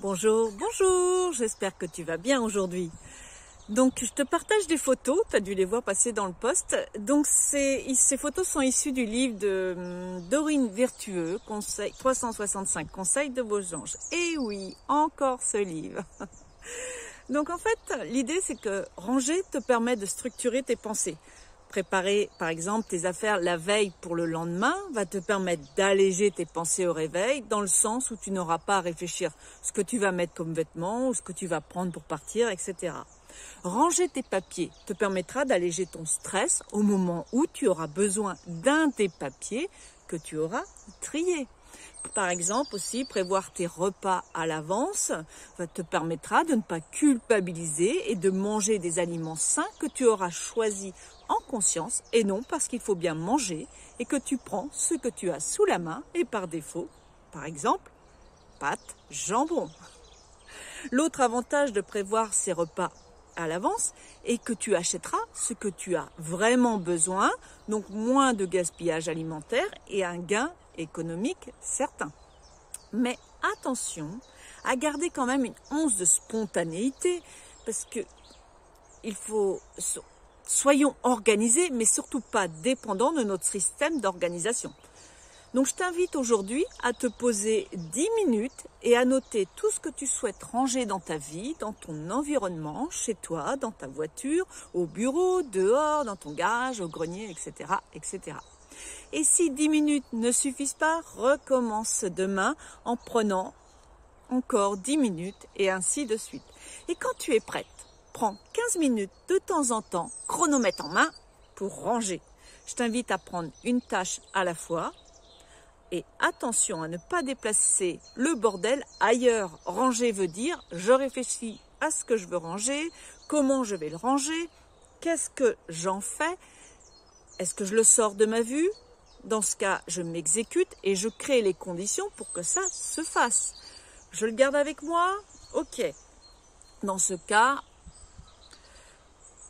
Bonjour, bonjour, j'espère que tu vas bien aujourd'hui. Donc je te partage des photos, tu as dû les voir passer dans le post. Donc ces photos sont issues du livre de Dorine Virtueux, 365 conseils de beaux anges. Et oui, encore ce livre. Donc en fait, l'idée c'est que ranger te permet de structurer tes pensées. Préparer par exemple tes affaires la veille pour le lendemain va te permettre d'alléger tes pensées au réveil, dans le sens où tu n'auras pas à réfléchir ce que tu vas mettre comme vêtements ou ce que tu vas prendre pour partir, etc. Ranger tes papiers te permettra d'alléger ton stress au moment où tu auras besoin d'un des papiers que tu auras trié. Par exemple aussi, prévoir tes repas à l'avance te permettra de ne pas culpabiliser et de manger des aliments sains que tu auras choisis en conscience et non parce qu'il faut bien manger et que tu prends ce que tu as sous la main et par défaut, par exemple, pâtes, jambon. L'autre avantage de prévoir ces repas à l'avance est que tu achèteras ce que tu as vraiment besoin, donc moins de gaspillage alimentaire et un gain économique certain. Mais attention à garder quand même une once de spontanéité, parce que soyons organisés, mais surtout pas dépendants de notre système d'organisation. Donc je t'invite aujourd'hui à te poser 10 minutes et à noter tout ce que tu souhaites ranger dans ta vie, dans ton environnement, chez toi, dans ta voiture, au bureau, dehors, dans ton garage, au grenier, etc., etc. Et si 10 minutes ne suffisent pas, recommence demain en prenant encore 10 minutes et ainsi de suite. Et quand tu es prête, prends 15 minutes de temps en temps, chronomètre en main, pour ranger. Je t'invite à prendre une tâche à la fois. Et attention à ne pas déplacer le bordel ailleurs. Ranger veut dire, je réfléchis à ce que je veux ranger, comment je vais le ranger, qu'est-ce que j'en fais, est-ce que je le sors de ma vue? Dans ce cas, je m'exécute et je crée les conditions pour que ça se fasse. Je le garde avec moi? Ok. Dans ce cas,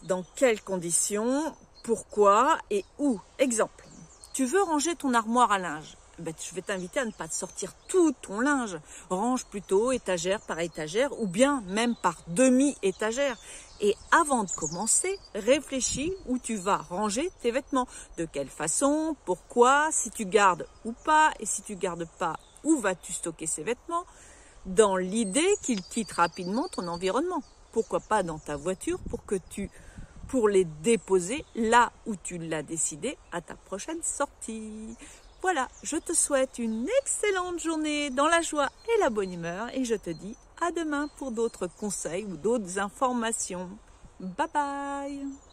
dans quelles conditions, pourquoi et où? Exemple, tu veux ranger ton armoire à linge. Je vais t'inviter à ne pas te sortir tout ton linge. Range plutôt étagère par étagère ou bien même par demi-étagère. Et avant de commencer, réfléchis où tu vas ranger tes vêtements. De quelle façon, pourquoi, si tu gardes ou pas, et si tu gardes pas, où vas-tu stocker ces vêtements, dans l'idée qu'ils quittent rapidement ton environnement. Pourquoi pas dans ta voiture pour les déposer là où tu l'as décidé à ta prochaine sortie. Voilà, je te souhaite une excellente journée dans la joie et la bonne humeur et je te dis à demain pour d'autres conseils ou d'autres informations. Bye bye!